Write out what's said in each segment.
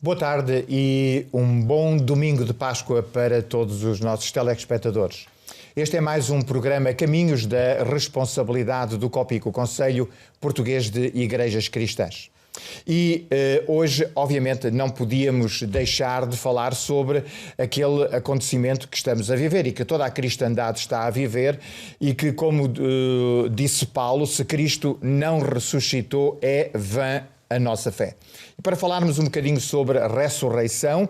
Boa tarde e um bom domingo de Páscoa para todos os nossos telespectadores. Este é mais um programa Caminhos da Responsabilidade do COPIC, o Conselho Português de Igrejas Cristãs. E hoje, obviamente, não podíamos deixar de falar sobre aquele acontecimento que estamos a viver e que toda a cristandade está a viver e que, como disse Paulo, se Cristo não ressuscitou, é vã a nossa fé. E para falarmos um bocadinho sobre a ressurreição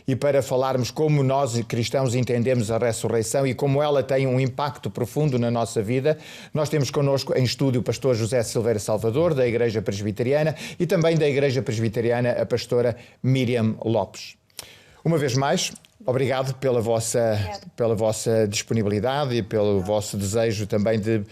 e para falarmos como nós cristãos entendemos a ressurreição e como ela tem um impacto profundo na nossa vida, nós temos connosco em estúdio o pastor José Silveira Salvador, da Igreja Presbiteriana, e também da Igreja Presbiteriana a pastora Miriam Lopes. Uma vez mais, obrigado pela vossa disponibilidade e pelo vosso desejo também de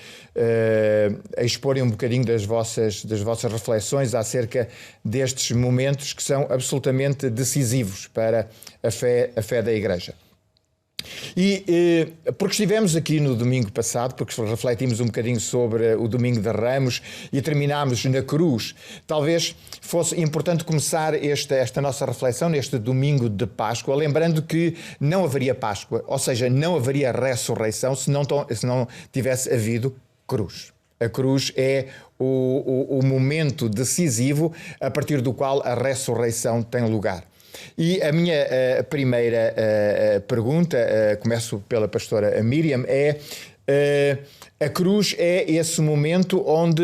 exporem um bocadinho das vossas reflexões acerca destes momentos que são absolutamente decisivos para a fé da Igreja. E porque estivemos aqui no domingo passado, porque refletimos um bocadinho sobre o domingo de Ramos e terminámos na cruz, talvez fosse importante começar esta nossa reflexão neste domingo de Páscoa, lembrando que não haveria Páscoa, ou seja, não haveria ressurreição se não tivesse havido cruz. A cruz é o momento decisivo a partir do qual a ressurreição tem lugar. E a minha primeira pergunta, começo pela pastora Miriam, a cruz é esse momento onde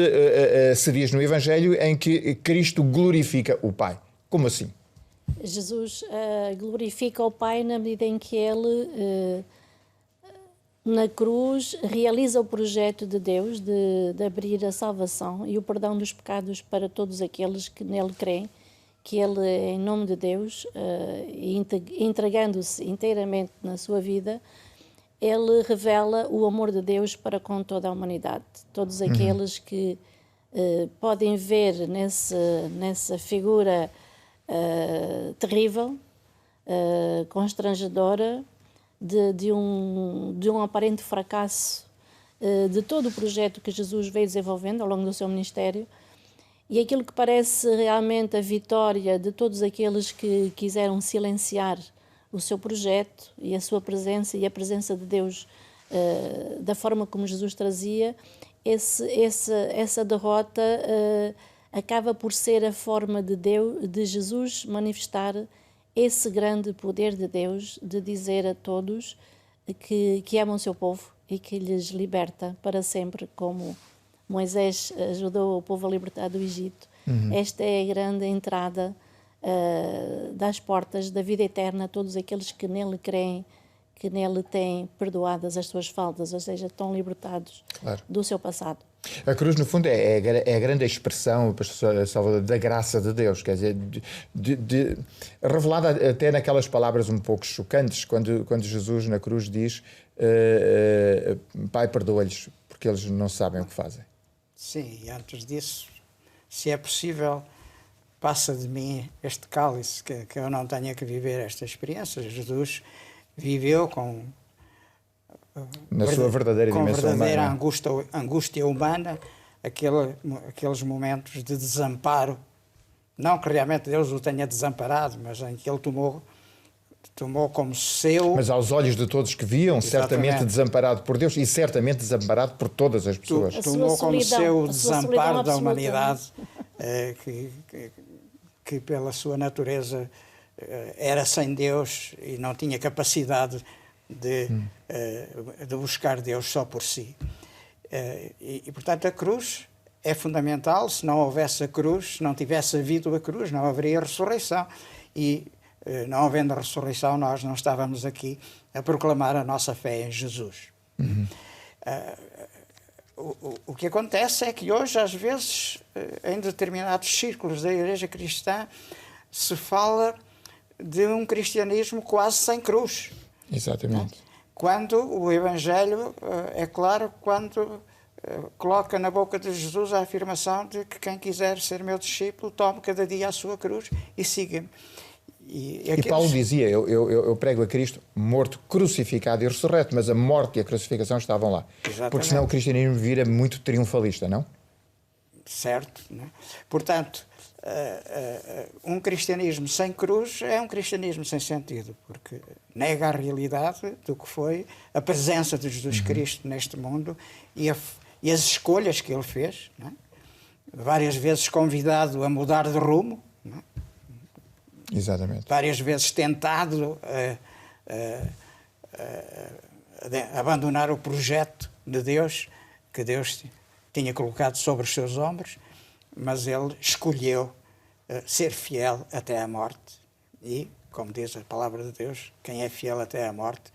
se diz no Evangelho em que Cristo glorifica o Pai. Como assim? Jesus glorifica o Pai na medida em que ele, na cruz, realiza o projeto de Deus de abrir a salvação e o perdão dos pecados para todos aqueles que nele creem, que ele, em nome de Deus, entregando-se inteiramente na sua vida, ele revela o amor de Deus para com toda a humanidade. Todos aqueles que podem ver nessa figura terrível, constrangedora, de um aparente fracasso de todo o projeto que Jesus veio desenvolvendo ao longo do seu ministério, e aquilo que parece realmente a vitória de todos aqueles que quiseram silenciar o seu projeto e a sua presença e a presença de Deus da forma como Jesus trazia, essa derrota acaba por ser a forma de Jesus manifestar esse grande poder de Deus de dizer a todos que amam o seu povo e que lhes liberta para sempre, como Moisés ajudou o povo a libertar do Egito. Esta é a grande entrada das portas da vida eterna a todos aqueles que nele creem, que nele têm perdoadas as suas faltas, ou seja, estão libertados do seu passado. A cruz, no fundo, é a grande expressão, pastor Salvador, da graça de Deus, quer dizer, revelada até naquelas palavras um pouco chocantes, quando Jesus na cruz diz Pai, perdoa-lhes, porque eles não sabem o que fazem. Sim, e antes disso, se é possível, passa de mim este cálice, que eu não tenha que viver esta experiência. Jesus viveu na sua verdadeira dimensão humana. Angústia humana, aqueles momentos de desamparo, não que realmente Deus o tenha desamparado, mas em que ele tomou como seu... Mas aos olhos de todos que viam, certamente desamparado por Deus e certamente desamparado por todas as pessoas. Tomou como seu o desamparo da humanidade, que pela sua natureza era sem Deus e não tinha capacidade de buscar Deus só por si. Portanto, a cruz é fundamental. Se não houvesse a cruz, se não tivesse havido a cruz, não haveria ressurreição. E não havendo a ressurreição, nós não estávamos aqui a proclamar a nossa fé em Jesus. O que acontece é que hoje, às vezes, em determinados círculos da Igreja Cristã, se fala de um cristianismo quase sem cruz. Exatamente. Quando o Evangelho, é claro, quando coloca na boca de Jesus a afirmação de que quem quiser ser meu discípulo, tome cada dia a sua cruz e siga-me. E Paulo dizia, eu prego a Cristo morto, crucificado e ressurreto, mas a morte e a crucificação estavam lá. Exatamente. Porque senão o cristianismo vira muito triunfalista, não? certo, não é? Portanto, um cristianismo sem cruz é um cristianismo sem sentido, porque nega a realidade do que foi a presença de Jesus Cristo neste mundo e as escolhas que ele fez, não é? Várias vezes convidado a mudar de rumo, não é? Exatamente. Várias vezes tentado abandonar o projeto de Deus que Deus tinha colocado sobre os seus ombros, mas ele escolheu ser fiel até à morte. E, como diz a palavra de Deus, quem é fiel até à morte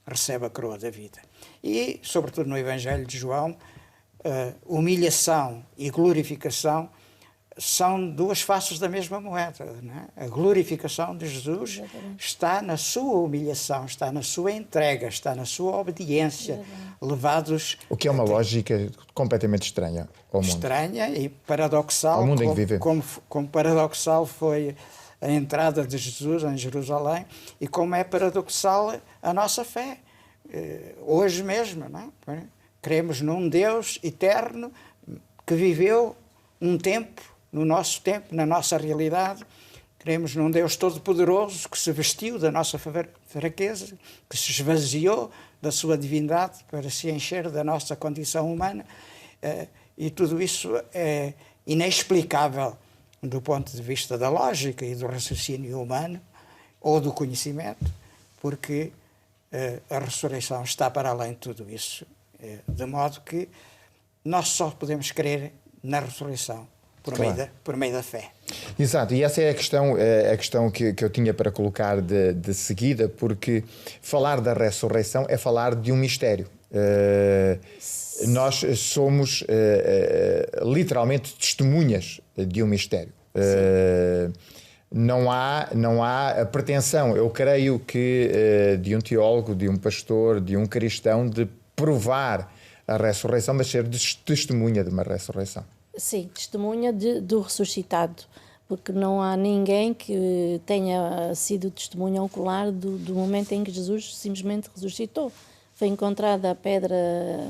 recebe a coroa da vida. E, sobretudo no Evangelho de João, humilhação e glorificação são duas faces da mesma moeda, não é? A glorificação de Jesus está na sua humilhação, está na sua entrega, está na sua obediência, levados... O que é uma lógica completamente estranha ao mundo. Estranha e paradoxal, ao mundo em que vive. Como paradoxal foi a entrada de Jesus em Jerusalém e como é paradoxal a nossa fé. Hoje mesmo, não é? Cremos num Deus eterno que viveu um tempo, no nosso tempo, na nossa realidade. Cremos num Deus todo-poderoso que se vestiu da nossa fraqueza, que se esvaziou da sua divindade para se encher da nossa condição humana. E tudo isso é inexplicável do ponto de vista da lógica e do raciocínio humano ou do conhecimento, porque a ressurreição está para além de tudo isso. De modo que nós só podemos crer na ressurreição por meio da fé. Exato, e essa é a questão que eu tinha para colocar de seguida, porque falar da ressurreição é falar de um mistério. Nós somos literalmente testemunhas de um mistério. Não há a pretensão, eu creio que de um teólogo, de um pastor, de um cristão, de provar a ressurreição, mas ser testemunha de uma ressurreição. Sim, testemunha do ressuscitado, porque não há ninguém que tenha sido testemunha ocular do momento em que Jesus simplesmente ressuscitou. Foi encontrada a pedra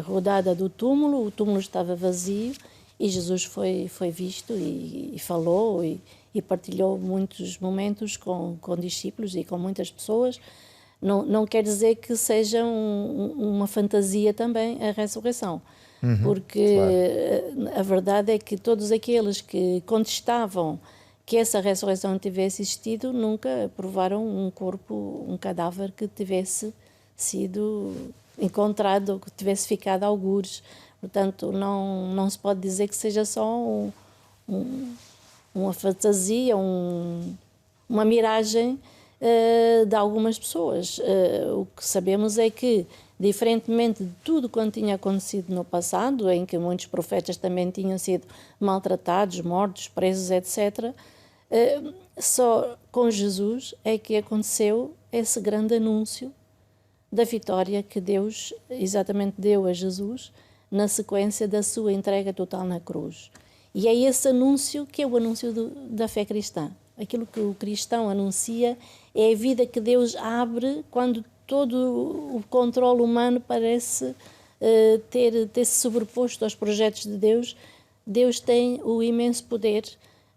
rodada do túmulo, o túmulo estava vazio e Jesus foi visto e falou e partilhou muitos momentos com discípulos e com muitas pessoas. Não quer dizer que seja uma fantasia também a ressurreição. Porque claro, a verdade é que todos aqueles que contestavam que essa ressurreição tivesse existido nunca provaram um corpo, um cadáver que tivesse sido encontrado, que tivesse ficado algures. Portanto, não se pode dizer que seja só uma fantasia, uma miragem de algumas pessoas. O que sabemos é que, diferentemente de tudo quanto tinha acontecido no passado, em que muitos profetas também tinham sido maltratados, mortos, presos, etc., só com Jesus é que aconteceu esse grande anúncio da vitória que Deus exatamente deu a Jesus na sequência da sua entrega total na cruz. E é esse anúncio que é o anúncio da fé cristã. Aquilo que o cristão anuncia é a vida que Deus abre quando todo o controle humano parece ter-se sobreposto aos projetos de Deus. Deus tem o imenso poder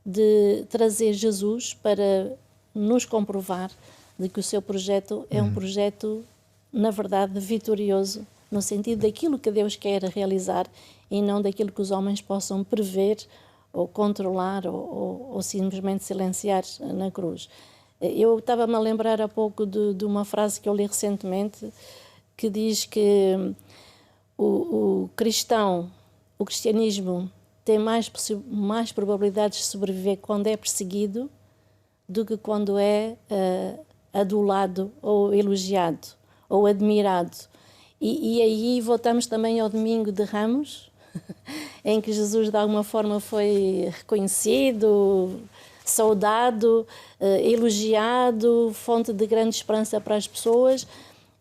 de trazer Jesus para nos comprovar de que o seu projeto é um projeto, na verdade, vitorioso, no sentido daquilo que Deus quer realizar e não daquilo que os homens possam prever ou controlar ou simplesmente silenciar na cruz. Eu estava-me a lembrar há pouco de uma frase que eu li recentemente que diz que o cristianismo tem mais probabilidades de sobreviver quando é perseguido do que quando é adulado ou elogiado ou admirado. E aí voltamos também ao Domingo de Ramos, em que Jesus de alguma forma foi reconhecido, saudado, elogiado, fonte de grande esperança para as pessoas,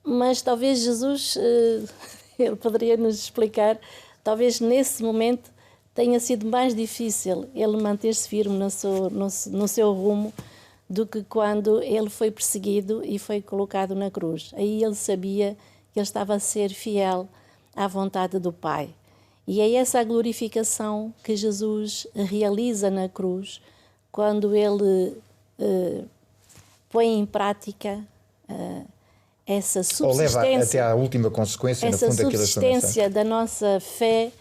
mas talvez Jesus, ele poderia nos explicar, talvez nesse momento tenha sido mais difícil ele manter-se firme no seu rumo do que quando ele foi perseguido e foi colocado na cruz. Aí ele sabia que ele estava a ser fiel à vontade do Pai. E é essa a glorificação que Jesus realiza na cruz, quando ele põe em prática essa subsistência. Ou leva até à última consequência, no fundo, essa daquilo que subsistência da nossa fé,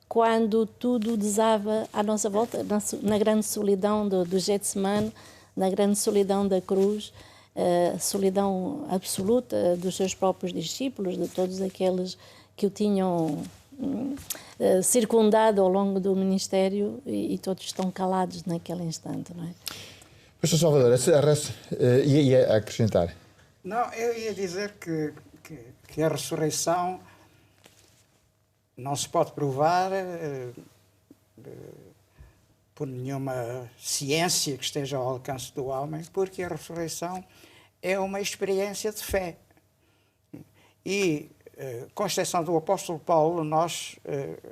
quando tudo desaba à nossa volta, na grande solidão do Getsemane, na grande solidão da cruz, solidão absoluta dos seus próprios discípulos, de todos aqueles que o tinham circundado ao longo do ministério, e todos estão calados naquele instante, não é? Pastor Salvador, ia acrescentar? Não, eu ia dizer que a ressurreição não se pode provar por nenhuma ciência que esteja ao alcance do homem, porque a ressurreição é uma experiência de fé. E, com exceção do apóstolo Paulo, nós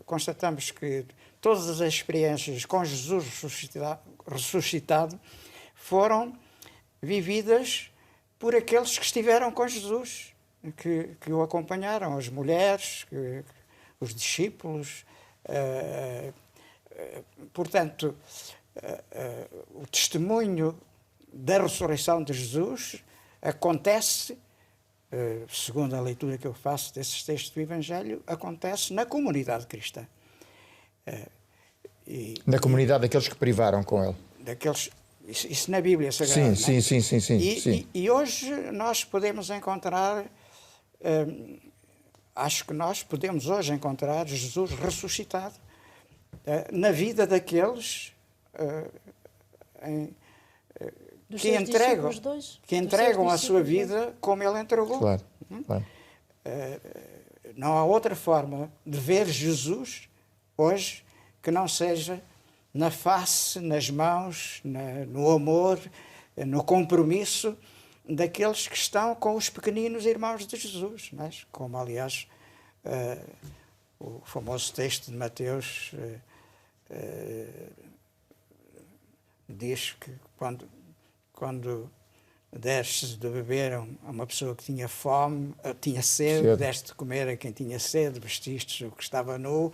constatamos que todas as experiências com Jesus ressuscitado foram vividas por aqueles que estiveram com Jesus, que o acompanharam, as mulheres, os discípulos. Portanto, o testemunho da ressurreição de Jesus acontece, segundo a leitura que eu faço desses textos do Evangelho, acontece na comunidade cristã. Na comunidade daqueles que privaram com ele. Isso na Bíblia Sagrada. Sim. E hoje nós podemos encontrar, acho que nós podemos hoje encontrar Jesus ressuscitado na vida daqueles que entregam a sua vida como ele entregou. Claro. Não há outra forma de ver Jesus hoje que não seja na face, nas mãos, no amor, no compromisso daqueles que estão com os pequeninos irmãos de Jesus, não é? Como, aliás, o famoso texto de Mateus diz que quando destes de beber a uma pessoa que tinha fome, tinha sede, deste de comer a quem tinha sede, vestiste o que estava nu,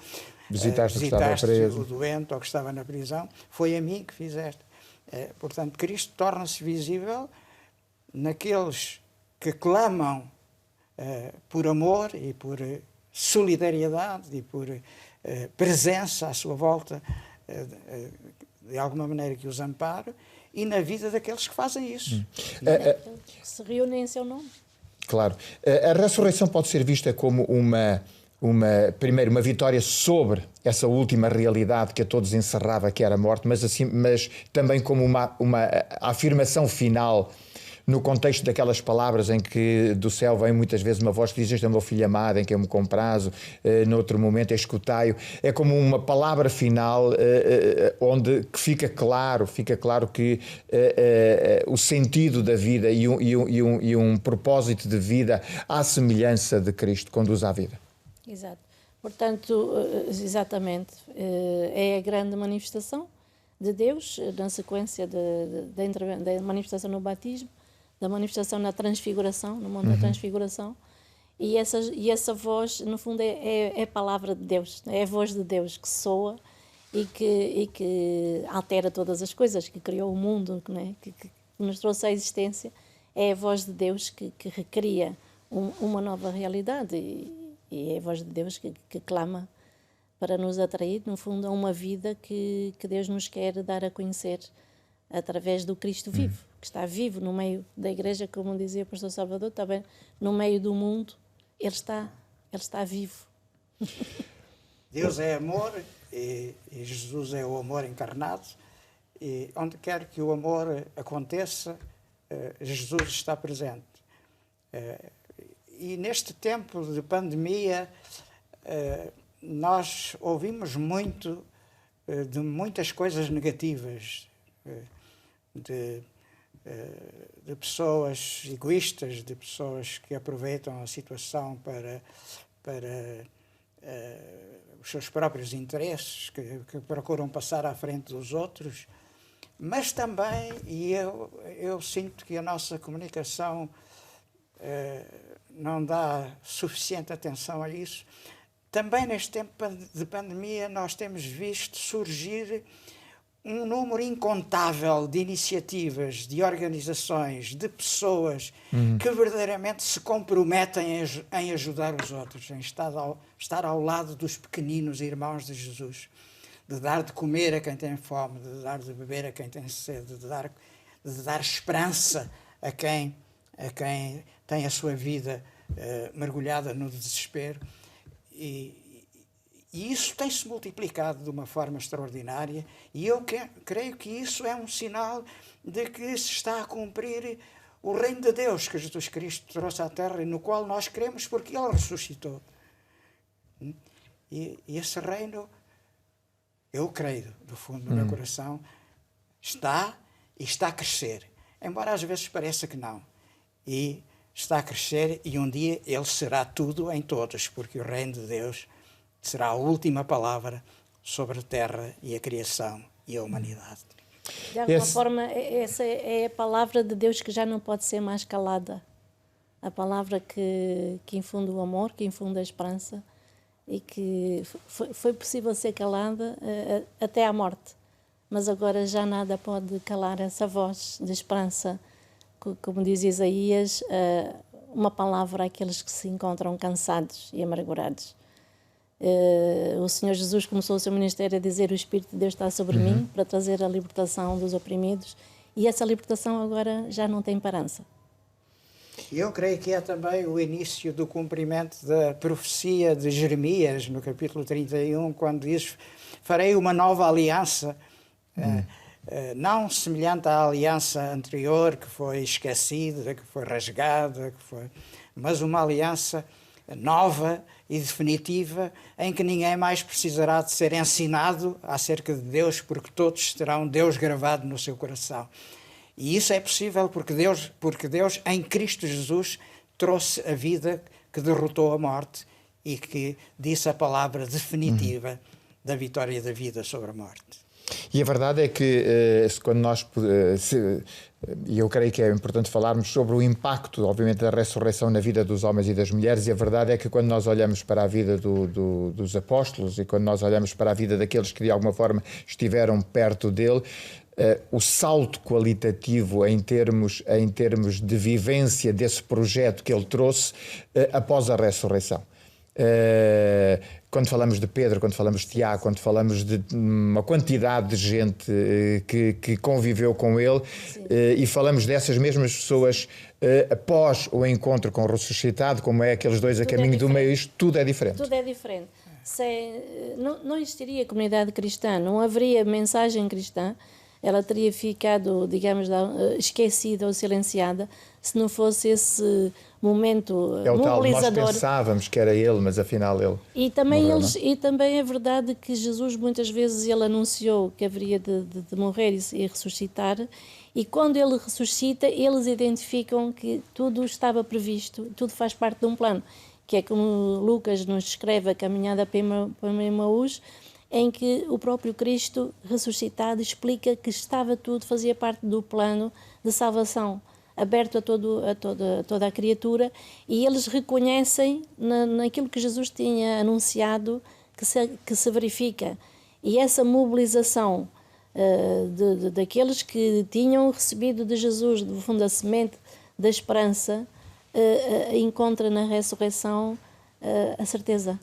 visitaste o que estava preso, o doente ou que estava na prisão, foi a mim que fizeste. Portanto, Cristo torna-se visível naqueles que clamam por amor e por solidariedade e por presença à sua volta, de alguma maneira que os ampare, e na vida daqueles que fazem isso. Que se reúnem em seu nome. Claro. A ressurreição pode ser vista como primeiro, uma vitória sobre essa última realidade que a todos encerrava, que era a morte, mas também como uma afirmação final, no contexto daquelas palavras em que do céu vem muitas vezes uma voz que diz: "Este é o meu filho amado, em quem eu me comprazo", noutro momento escutai-o. É como uma palavra final onde que fica claro que o sentido da vida e um propósito de vida à semelhança de Cristo conduz à vida. Exato. Portanto, exatamente, é a grande manifestação de Deus na sequência da manifestação no batismo, da manifestação na transfiguração, no monte da transfiguração, e essa voz, no fundo, é a palavra de Deus, é a voz de Deus que soa e que altera todas as coisas, que criou o mundo, né? que nos trouxe à existência. É a voz de Deus que recria uma nova realidade, e é a voz de Deus que clama para nos atrair, no fundo, a uma vida que Deus nos quer dar a conhecer através do Cristo vivo, que está vivo no meio da igreja, como dizia o pastor Salvador, também no meio do mundo, ele está vivo. Deus é amor e Jesus é o amor encarnado, e onde quer que o amor aconteça, Jesus está presente. E neste tempo de pandemia, nós ouvimos muito de muitas coisas negativas, de pessoas egoístas, de pessoas que aproveitam a situação para os seus próprios interesses, que procuram passar à frente dos outros, mas também, e eu sinto que a nossa comunicação não dá suficiente atenção a isso, também neste tempo de pandemia nós temos visto surgir um número incontável de iniciativas, de organizações, de pessoas que verdadeiramente se comprometem em ajudar os outros, em estar ao lado dos pequeninos irmãos de Jesus, de dar de comer a quem tem fome, de dar de beber a quem tem sede, de dar esperança a quem tem a sua vida mergulhada no desespero. E isso tem-se multiplicado de uma forma extraordinária, e eu creio que isso é um sinal de que se está a cumprir o reino de Deus que Jesus Cristo trouxe à Terra e no qual nós cremos porque Ele ressuscitou. E esse reino, eu creio, do fundo do meu coração, está a crescer. Embora às vezes pareça que não. E está a crescer, e um dia ele será tudo em todos, porque o reino de Deus será a última palavra sobre a terra e a criação e a humanidade. De alguma forma, essa é a palavra de Deus que já não pode ser mais calada. A palavra que infunde o amor, que infunde a esperança, e que foi possível ser calada até à morte. Mas agora já nada pode calar essa voz de esperança. Como diz Isaías, uma palavra àqueles que se encontram cansados e amargurados. O Senhor Jesus começou o seu ministério a dizer: o Espírito de Deus está sobre mim para trazer a libertação dos oprimidos, e essa libertação agora já não tem parança. Eu creio que é também o início do cumprimento da profecia de Jeremias, no capítulo 31, quando diz: farei uma nova aliança, não semelhante à aliança anterior, que foi esquecida, que foi rasgada, mas uma aliança nova e definitiva, em que ninguém mais precisará de ser ensinado acerca de Deus, porque todos terão Deus gravado no seu coração. E isso é possível porque Deus em Cristo Jesus trouxe a vida que derrotou a morte e que disse a palavra definitiva da vitória da vida sobre a morte. E a verdade é que quando nós... E eu creio que é importante falarmos sobre o impacto, obviamente, da ressurreição na vida dos homens e das mulheres, e a verdade é que quando nós olhamos para a vida dos apóstolos e quando nós olhamos para a vida daqueles que de alguma forma estiveram perto dele, o salto qualitativo em termos de vivência desse projeto que ele trouxe após a ressurreição. Quando falamos de Pedro, quando falamos de Tiago, quando falamos de uma quantidade de gente que conviveu com ele, e falamos dessas mesmas pessoas após o encontro com o ressuscitado, como é aqueles dois a caminho do meio, isto tudo é diferente. Tudo é diferente. Não existiria comunidade cristã, não haveria mensagem cristã, ela teria ficado, digamos, esquecida ou silenciada se não fosse esse momento mobilizador. Nós pensávamos que era ele, mas afinal ele e também morreu, e também é verdade que Jesus muitas vezes ele anunciou que haveria de morrer e ressuscitar, e quando ele ressuscita eles identificam que tudo estava previsto, tudo faz parte de um plano, que é como Lucas nos escreve a caminhada para Emaús, em que o próprio Cristo ressuscitado explica que estava tudo, fazia parte do plano de salvação, aberto a toda a criatura, e eles reconhecem naquilo que Jesus tinha anunciado que se verifica. E essa mobilização daqueles que tinham recebido de Jesus, do fundo, a semente da esperança, encontra na ressurreição a certeza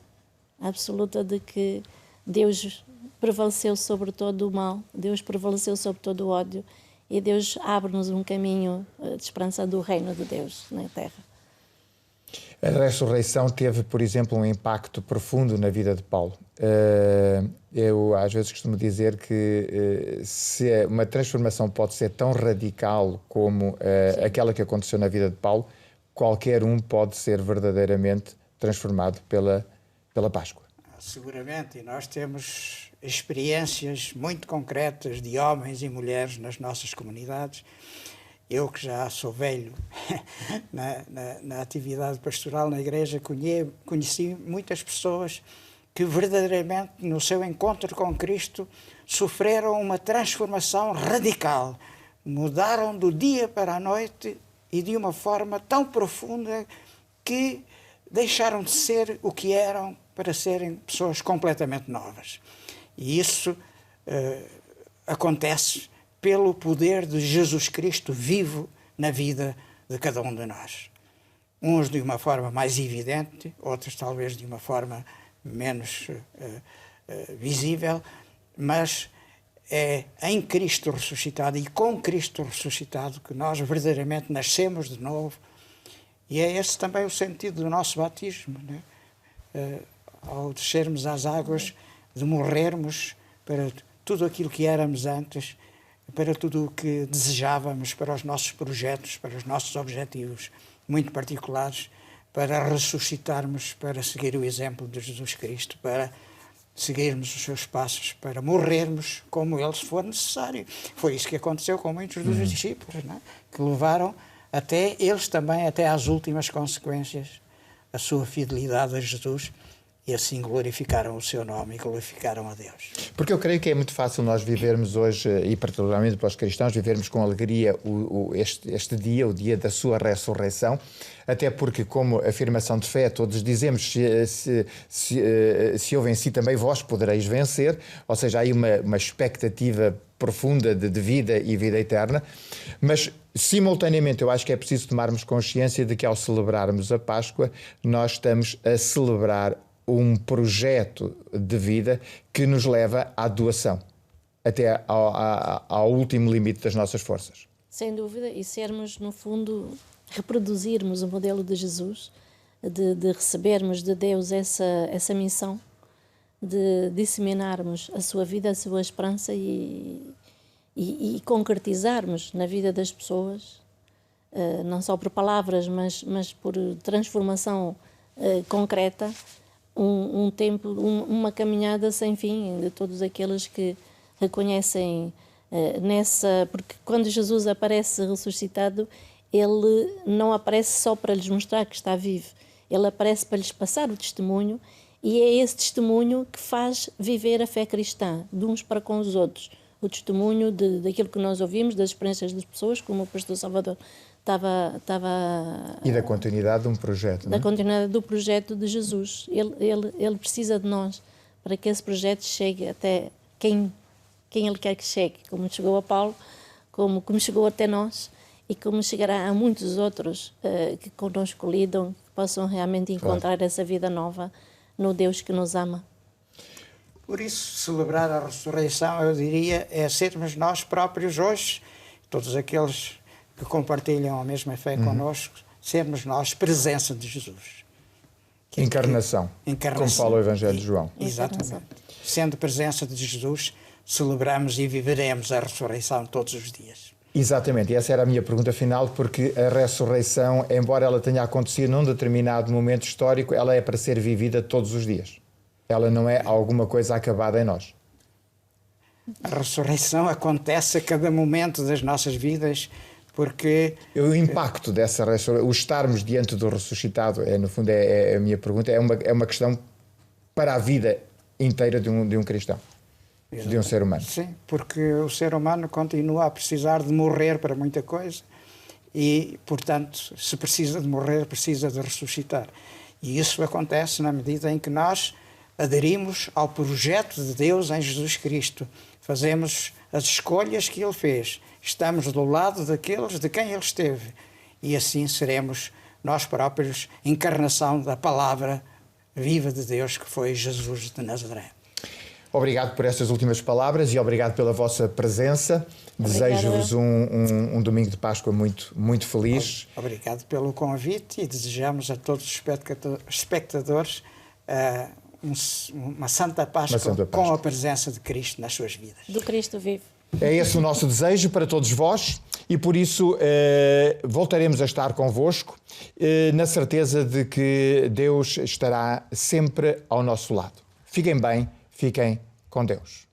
absoluta de que Deus prevaleceu sobre todo o mal, Deus prevaleceu sobre todo o ódio, e Deus abre-nos um caminho de esperança do reino de Deus na Terra. A ressurreição teve, por exemplo, um impacto profundo na vida de Paulo. Eu às vezes costumo dizer que se uma transformação pode ser tão radical como aquela que aconteceu na vida de Paulo, qualquer um pode ser verdadeiramente transformado pela Páscoa. Seguramente, e nós temos experiências muito concretas de homens e mulheres nas nossas comunidades. Eu, que já sou velho na atividade pastoral na igreja, conheci muitas pessoas que verdadeiramente, no seu encontro com Cristo, sofreram uma transformação radical. Mudaram do dia para a noite e de uma forma tão profunda que deixaram de ser o que eram para serem pessoas completamente novas. E isso acontece pelo poder de Jesus Cristo vivo na vida de cada um de nós. Uns de uma forma mais evidente, outros talvez de uma forma menos visível, mas é em Cristo ressuscitado e com Cristo ressuscitado que nós verdadeiramente nascemos de novo. E é esse também o sentido do nosso batismo, né? Ao descermos às águas, de morrermos para tudo aquilo que éramos antes, para tudo o que desejávamos, para os nossos projetos, para os nossos objetivos muito particulares, para ressuscitarmos, para seguir o exemplo de Jesus Cristo, para seguirmos os seus passos, para morrermos como eles for necessário. Foi isso que aconteceu com muitos dos discípulos, não é? Que levaram até eles também, até às últimas consequências, a sua fidelidade a Jesus, e assim glorificaram o seu nome e glorificaram a Deus. Porque eu creio que é muito fácil nós vivermos hoje, e particularmente para os cristãos, vivermos com alegria este dia, o dia da sua ressurreição, até porque, como afirmação de fé, todos dizemos, se eu venci também vós podereis vencer, ou seja, há aí uma expectativa profunda de vida e vida eterna, mas simultaneamente eu acho que é preciso tomarmos consciência de que ao celebrarmos a Páscoa, nós estamos a celebrar um projeto de vida que nos leva à doação, até ao último limite das nossas forças. Sem dúvida, e sermos, no fundo, reproduzirmos o modelo de Jesus, de recebermos de Deus essa missão, de disseminarmos a sua vida, a sua esperança e concretizarmos na vida das pessoas, não só por palavras, mas por transformação concreta, um tempo, uma caminhada sem fim de todos aqueles que reconhecem porque quando Jesus aparece ressuscitado, ele não aparece só para lhes mostrar que está vivo, ele aparece para lhes passar o testemunho, e é esse testemunho que faz viver a fé cristã, de uns para com os outros. O testemunho daquilo que nós ouvimos, das experiências das pessoas, como o pastor Salvador estava... E da continuidade de um projeto. Da continuidade do projeto de Jesus. Ele precisa de nós para que esse projeto chegue até quem ele quer que chegue, como chegou a Paulo, como chegou até nós e como chegará a muitos outros que connosco lidam, que possam realmente encontrar essa vida nova no Deus que nos ama. Por isso, celebrar a ressurreição, eu diria, é sermos nós próprios hoje, todos aqueles que compartilham a mesma fé connosco, sermos nós presença de Jesus. Encarnação, como fala o Evangelho de João. Exatamente. Sendo presença de Jesus, celebramos e viveremos a ressurreição todos os dias. Exatamente, e essa era a minha pergunta final, porque a ressurreição, embora ela tenha acontecido num determinado momento histórico, ela é para ser vivida todos os dias. Ela não é alguma coisa acabada em nós. A ressurreição acontece a cada momento das nossas vidas, porque... O impacto dessa ressurreição, o estarmos diante do ressuscitado, no fundo é a minha pergunta, é uma questão para a vida inteira de um cristão, de um ser humano. Sim, porque o ser humano continua a precisar de morrer para muita coisa e, portanto, se precisa de morrer, precisa de ressuscitar. E isso acontece na medida em que nós aderimos ao projeto de Deus em Jesus Cristo. Fazemos as escolhas que Ele fez. Estamos do lado daqueles de quem Ele esteve. E assim seremos nós próprios encarnação da palavra viva de Deus, que foi Jesus de Nazaré. Obrigado por estas últimas palavras e obrigado pela vossa presença. Desejo-vos um domingo de Páscoa muito, muito feliz. Obrigado pelo convite e desejamos a todos os espectadores uma Santa Páscoa com a presença de Cristo nas suas vidas. Do Cristo vivo. É esse o nosso desejo para todos vós e por isso voltaremos a estar convosco na certeza de que Deus estará sempre ao nosso lado. Fiquem bem, fiquem com Deus.